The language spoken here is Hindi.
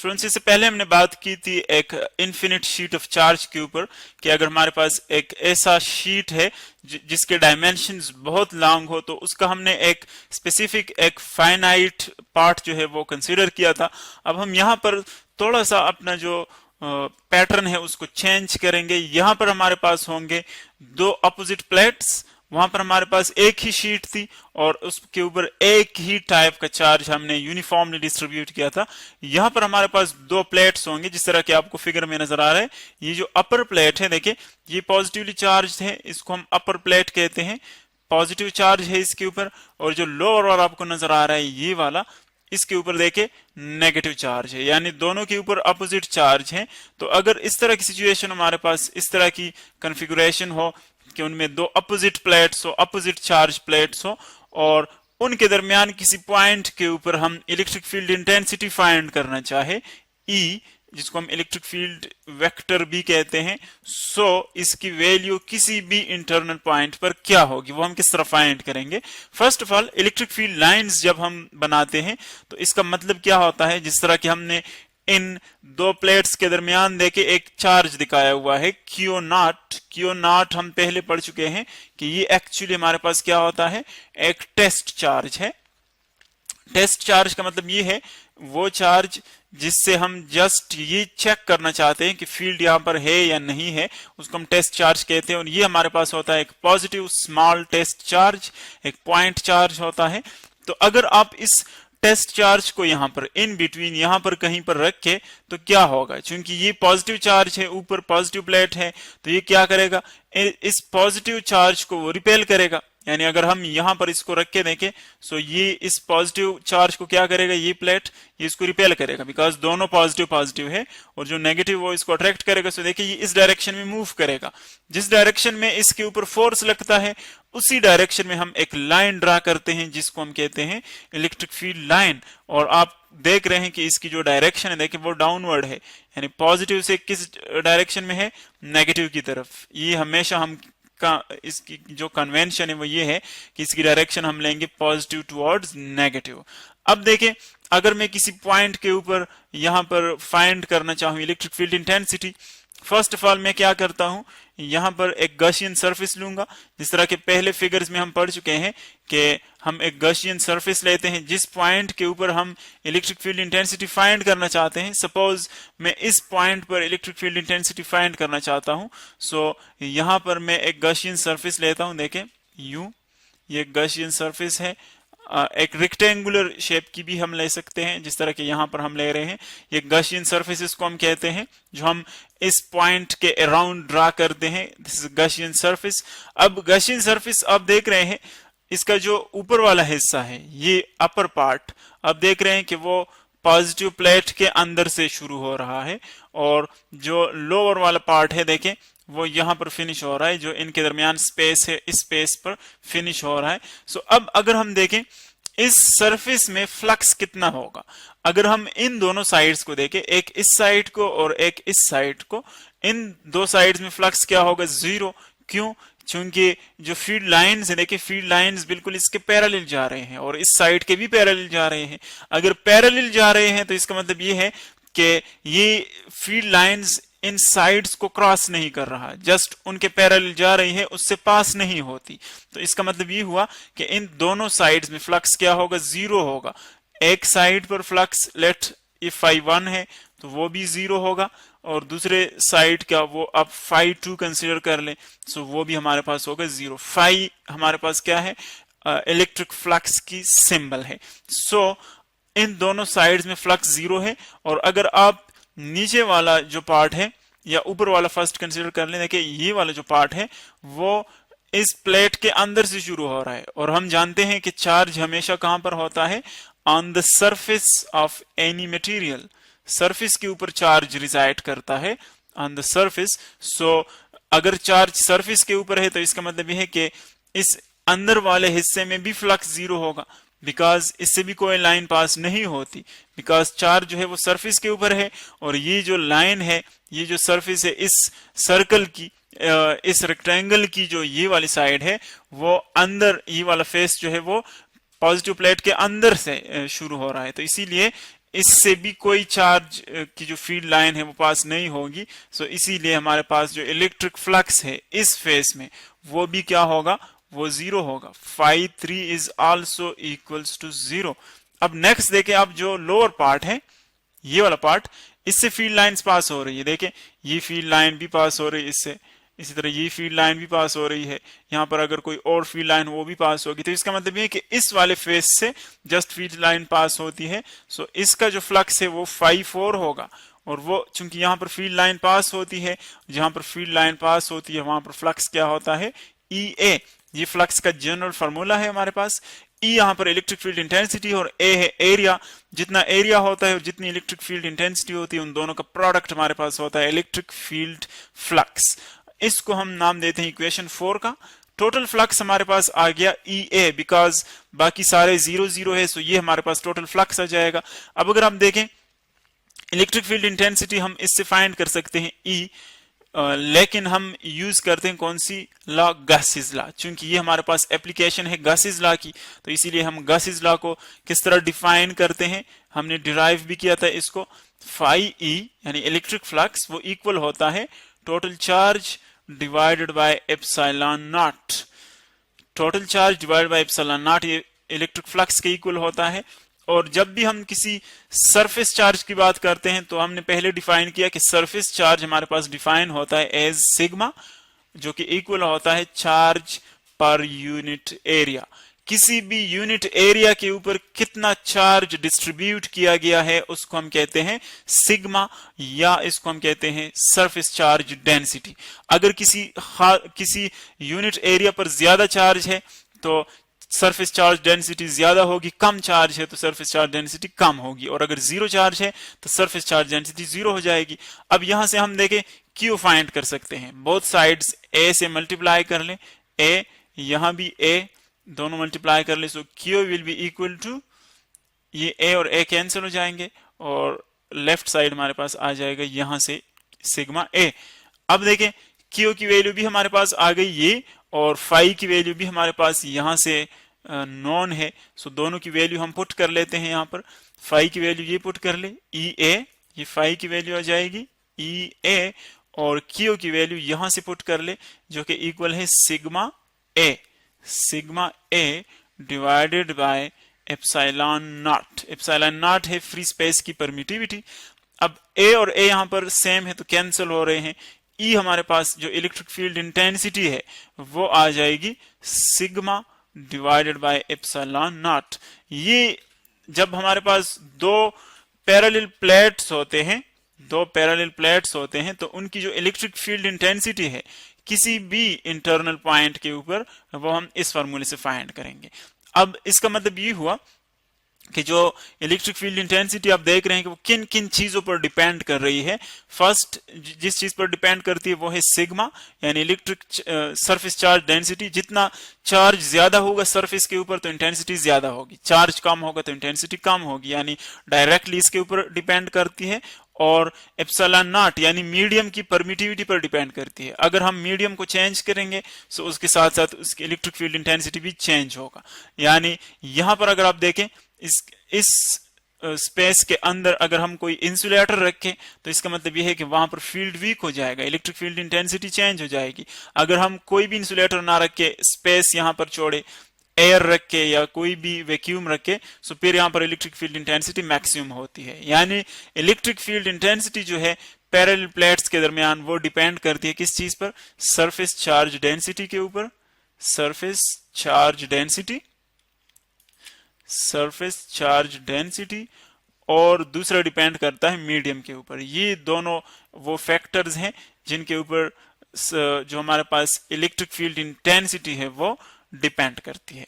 स्टूडेंट्स, इससे पहले हमने बात की थी एक इन्फिनिट शीट ऑफ चार्ज के ऊपर कि अगर हमारे पास एक ऐसा शीट है जिसके डायमेंशंस बहुत लॉन्ग हो तो उसका हमने एक स्पेसिफिक एक फाइनाइट पार्ट जो है वो कंसीडर किया था। अब हम यहाँ पर थोड़ा सा अपना जो पैटर्न है उसको चेंज करेंगे। यहाँ पर हमारे पास होंगे दो अपोजिट प्लेट्स, वहां पर हमारे पास एक ही शीट थी और उसके ऊपर एक ही टाइप का चार्ज हमने यूनिफॉर्मली डिस्ट्रीब्यूट किया था। यहां पर हमारे पास दो प्लेट्स होंगे जिस तरह के आपको फिगर में नजर आ रहा है। ये जो अपर प्लेट है देखिए ये पॉजिटिवली चार्ज है, इसको हम अपर प्लेट कहते हैं, पॉजिटिव चार्ज है इसके ऊपर। और जो लोअर वाला आपको नजर आ रहा है ये वाला, इसके ऊपर देखे नेगेटिव चार्ज है, यानी दोनों के ऊपर अपोजिट चार्ज है। तो अगर इस तरह की सिचुएशन हमारे पास इस तरह की कॉन्फ़िगरेशन हो कि उनमें दो अपोजिट प्लेट्स हो, अपोजिट चार्ज प्लेट्स हो और उनके दरमियान किसी पॉइंट के ऊपर हम इलेक्ट्रिक फील्ड इंटेंसिटी फाइंड करना चाहे ई, जिसको हम इलेक्ट्रिक फील्ड वेक्टर भी कहते हैं, सो इसकी वैल्यू किसी भी इंटरनल पॉइंट पर क्या होगी वो हम किस तरह फाइंड करेंगे। First of all electric field lines जब हम बनाते हैं तो इसका मतलब क्या होता है, जिस तरह कि हमने इन दो प्लेट्स के दरमियान देखे एक चार्ज दिखाया हुआ है क्यू नॉट हम पहले पढ़ चुके हैं कि ये एक्चुअली हमारे पास क्या होता है, एक टेस्ट चार्ज है। टेस्ट चार्ज का मतलब ये है वो चार्ज जिससे हम जस्ट ये चेक करना चाहते हैं कि फील्ड यहाँ पर है या नहीं है, उसको हम टेस्ट चार्ज कहते हैं। और ये हमारे पास होता है एक पॉजिटिव स्मॉल टेस्ट चार्ज, एक पॉइंट चार्ज होता है। तो अगर आप इस टेस्ट चार्ज को यहां पर इन बिटवीन यहां पर कहीं पर रखे तो क्या होगा, क्योंकि ये पॉजिटिव चार्ज है, ऊपर पॉजिटिव प्लेट है, तो ये क्या करेगा, इस पॉजिटिव चार्ज को वो रिपेल करेगा। यानी अगर हम यहां पर इसको रख के देखें सो ये इस पॉजिटिव चार्ज को क्या करेगा, ये प्लेट ये इसको रिपेल करेगा, बिकॉज दोनों पॉजिटिव पॉजिटिव है और जो नेगेटिव वो इसको अट्रैक्ट करेगा। सो देखिए ये इस डायरेक्शन में मूव करेगा, जिस डायरेक्शन में इसके ऊपर फोर्स लगता है उसी डायरेक्शन में हम एक लाइन ड्रा करते हैं जिसको हम कहते हैं इलेक्ट्रिक फील्ड लाइन। और आप देख रहे हैं कि इसकी जो डायरेक्शन है देखिए वो डाउनवर्ड है, यानी पॉजिटिव से किस डायरेक्शन में है, नेगेटिव की तरफ। ये हमेशा हम का इसकी जो कन्वेंशन है वो ये है कि इसकी डायरेक्शन हम लेंगे पॉजिटिव टुवर्ड्स नेगेटिव। अब देखें अगर मैं किसी पॉइंट के ऊपर यहां पर फाइंड करना चाहूं electric field intensity, first of all मैं क्या करता हूं, यहां पर एक गॉसियन सरफेस लूंगा। जिस तरह के पहले फिगर्स में हम पढ़ चुके हैं कि हम एक गॉसियन सरफेस लेते हैं जिस पॉइंट के ऊपर हम इलेक्ट्रिक फील्ड इंटेंसिटी फाइंड करना चाहते हैं। सपोज मैं इस पॉइंट पर इलेक्ट्रिक फील्ड इंटेंसिटी फाइंड करना चाहता हूं, सो यहां पर मैं एक गॉसियन सरफेस लेता हूं। देखें यू ये गॉसियन सरफेस है, एक रेक्टेंगुलर शेप की भी हम ले सकते हैं जिस तरह के यहां पर हम ले रहे हैं। ये गॉसियन सरफेसेस को हम कहते हैं जो हम इस पॉइंट के अराउंड ड्रा करते हैं, दिस इज गॉसियन सरफेस। अब गॉसियन सरफेस आप देख रहे हैं इसका जो ऊपर वाला हिस्सा है ये अपर पार्ट, आप देख रहे हैं कि वो पॉजिटिव प्लेट के अंदर से शुरू हो रहा है और जो लोअर वाला पार्ट है देखें वो यहां पर फिनिश हो रहा है, जो इनके दरमियान स्पेस है इस स्पेस पर फिनिश हो रहा है। सो अब अगर हम देखें इस सरफेस में फ्लक्स कितना होगा, अगर हम इन दोनों साइड्स को देखें, एक इस साइड को और एक इस साइड को, इन दो साइड्स में फ्लक्स क्या होगा, जीरो। क्यों, क्योंकि जो फील्ड लाइंस है देखिए फील्ड लाइंस बिल्कुल इसके पैरेलल जा रहे हैं और इस साइड के भी पैरेलल जा रहे हैं। अगर पैरेलल जा रहे हैं तो इसका मतलब ये है कि ये फील्ड लाइंस इन साइड्स को क्रॉस नहीं कर रहा, जस्ट उनके पैरेलल जा रही है, उससे पास नहीं होती। तो इसका मतलब ये हुआ कि इन दोनों साइड्स में फ्लक्स क्या होगा, जीरो होगा। एक साइड पर फ्लक्स लेट इफ फाई 1 है तो वो भी जीरो होगा और दूसरे साइड का वो आप फाई 2 कंसीडर कर लें सो वो भी हमारे पास होगा जीरो। फाई हमारे पास क्या है, इलेक्ट्रिक फ्लक्स की सिंबल है। सो इन दोनों साइड्स में फ्लक्स जीरो है। और अगर आप नीचे वाला जो पार्ट है या ऊपर वाला फर्स्ट कंसीडर कर लें, देखिए ये वाला जो पार्ट है वो इस प्लेट के अंदर से शुरू हो रहा है और हम जानते हैं कि चार्ज हमेशा कहां पर होता है, on the surface of any material. Surface के ऊपर चार्ज रिजाइड करता है ऑन द सरफेस। सो अगर चार्ज सरफेस के ऊपर है तो इसका मतलब यह है कि इस अंदर वाले हिस्से में भी फ्लक्स जीरो होगा, बिकॉज इससे भी कोई लाइन पास नहीं होती, बिकॉज चार्ज जो है वो सरफेस के ऊपर है और ये जो लाइन है, ये जो सरफेस है इस सर्कल की, इस रेक्टेंगल की जो ये वाली साइड है वो अंदर, ये वाला फेस जो है वो पॉजिटिव प्लेट के अंदर से शुरू हो रहा है। तो इसीलिए इससे भी कोई चार्ज की जो फील्ड लाइन है वो पास नहीं होगी। सो इसीलिए हमारे पास जो इलेक्ट्रिक फ्लक्स है इस फेस में वो भी क्या होगा, वो जीरो होगा। phi 3 is also equals to zero. अब नेक्स्ट देखें, अब जो लोअर पार्ट है ये वाला पार्ट, इससे फील्ड लाइंस पास हो रही है। देखें ये फील्ड लाइन भी पास हो रही है इससे, इसी तरह ये फील्ड लाइन भी पास हो रही है। यहाँ पर अगर कोई और फील्ड लाइन वो भी पास होगी, तो इसका मतलब ये है कि इस वाले फेस से जस्ट फील्ड लाइन पास होती है। सो इसका जो फ्लक्स है वो phi 4 होगा। और वो चूंकि यहाँ पर फील्ड लाइन पास होती है, जहां पर फील्ड लाइन पास होती है वहां पर फ्लक्स क्या होता है, EA। ये फ्लक्स का जनरल फार्मूला है हमारे पास। E यहाँ पर इलेक्ट्रिक फील्ड इंटेंसिटी और A है एरिया। जितना एरिया होता है और जितनी इलेक्ट्रिक फील्ड इंटेंसिटी होती है उन दोनों का प्रोडक्ट हमारे पास होता है इलेक्ट्रिक फील्ड फ्लक्स। इसको हम नाम देते हैं इक्वेशन 4 का। टोटल फ्लक्स हमारे पास आ गया EA, बिकॉज बाकी सारे 0 0 है, सो ये हमारे पास टोटल फ्लक्स आ जाएगा। अब अगर हम देखें इलेक्ट्रिक फील्ड इंटेंसिटी हम इससे फाइंड कर सकते हैं E, लेकिन हम यूज करते हैं कौन सी लॉ, गॉसिस लॉ। चूंकि ये हमारे पास एप्लीकेशन है गॉसिस लॉ की, तो इसीलिए हम गॉसिस लॉ को किस तरह डिफाइन करते हैं, हमने डिराइव भी किया था इसको। phi E यानी इलेक्ट्रिक फ्लक्स वो इक्वल होता है total charge divided by epsilon not. Total charge divided by epsilon not ये इलेक्ट्रिक फ्लक्स के इक्वल होता है। और जब भी हम किसी सरफेस चार्ज की बात करते हैं तो हमने पहले डिफाइन किया कि सरफेस चार्ज हमारे पास डिफाइन होता है एज सिग्मा, जो कि इक्वल होता है चार्ज पर यूनिट एरिया। किसी भी यूनिट एरिया के ऊपर कितना चार्ज डिस्ट्रीब्यूट किया गया है उसको हम कहते हैं सिग्मा, या इसको हम कहते हैं सरफेस चार्ज डेंसिटी। अगर किसी यूनिट एरिया पर ज्यादा चार्ज है तो सरफेस चार्ज डेंसिटी ज्यादा होगी, कम चार्ज है तो सरफेस चार्ज डेंसिटी कम होगी, और अगर जीरो चार्ज है तो सरफेस चार्ज डेंसिटी जीरो हो जाएगी। अब यहां से हम देखें क्यू फाइंड कर सकते हैं, बोथ साइड्स ए से मल्टीप्लाई कर लें, ए यहां भी ए दोनों मल्टीप्लाई कर ले, so Q will be equal to, ये ए और ए कैंसिल हो जाएंगे और लेफ्ट साइड हमारे पास आ जाएगा यहां से सिग्मा ए। अब देखें क्यू की वैल्यू भी हमारे पास आ गई ये, और फाई की वैल्यू भी हमारे पास यहां से नॉन है, सो दोनों की वैल्यू हम पुट कर लेते हैं। यहां पर फाई की वैल्यू ये पुट कर ले, ई ए, ये फाई की वैल्यू आ जाएगी ई ए, और क्यू की वैल्यू यहां से पुट कर ले जो कि इक्वल है sigma A. Sigma A divided by epsilon not. Epsilon not है फ्री स्पेस की परमिटिविटी। अब ए और ए यहां पर सेम है तो कैंसिल हो रहे हैं। ई हमारे पास जो इलेक्ट्रिक फील्ड इंटेंसिटी है वो आ जाएगी sigma divided by epsilon not. ये जब हमारे पास दो पैरेलल प्लेट्स होते हैं, तो उनकी जो इलेक्ट्रिक फील्ड इंटेंसिटी है किसी भी इंटरनल पॉइंट के ऊपर वो हम इस फार्मूले से फाइंड करेंगे। अब इसका मतलब ये हुआ कि जो इलेक्ट्रिक फील्ड इंटेंसिटी आप देख रहे हैं कि वो किन किन चीजों पर डिपेंड कर रही है। फर्स्ट जिस चीज पर डिपेंड करती है वो है सिग्मा, यानी इलेक्ट्रिक सरफेस चार्ज डेंसिटी। जितना चार्ज ज्यादा होगा सरफेस के ऊपर तो इंटेंसिटी ज्यादा होगी, चार्ज कम होगा तो इंटेंसिटी कम होगी, यानी डायरेक्टली इसके ऊपर डिपेंड करती है। और एप्सिलॉन नॉट यानी मीडियम की परमिटिविटी पर डिपेंड करती है। अगर हम मीडियम को चेंज करेंगे तो उसके साथ साथ उसकी इलेक्ट्रिक फील्ड इंटेंसिटी भी चेंज होगा। यानी यहां पर अगर आप देखें इस स्पेस के अंदर अगर हम कोई इंसुलेटर रखें तो इसका मतलब यह है कि वहां पर फील्ड वीक हो जाएगा, इलेक्ट्रिक फील्ड इंटेंसिटी चेंज हो जाएगी। अगर हम कोई भी इंसुलेटर ना रखे, स्पेस यहां पर छोड़े, एयर रख के या कोई भी वैक्यूम रखे, सो फिर यहां पर इलेक्ट्रिक फील्ड इंटेंसिटी मैक्सिमम होती है। यानी इलेक्ट्रिक फील्ड इंटेंसिटी जो है पैरेलल प्लेट्स के दरमियान वो डिपेंड करती है किस चीज पर, सरफेस चार्ज डेंसिटी के ऊपर, सरफेस चार्ज डेंसिटी, और दूसरा डिपेंड करता है मीडियम के ऊपर। ये दोनों वो फैक्टर्स हैं जिनके ऊपर जो हमारे पास इलेक्ट्रिक फील्ड इंटेंसिटी है वो डिपेंड करती है।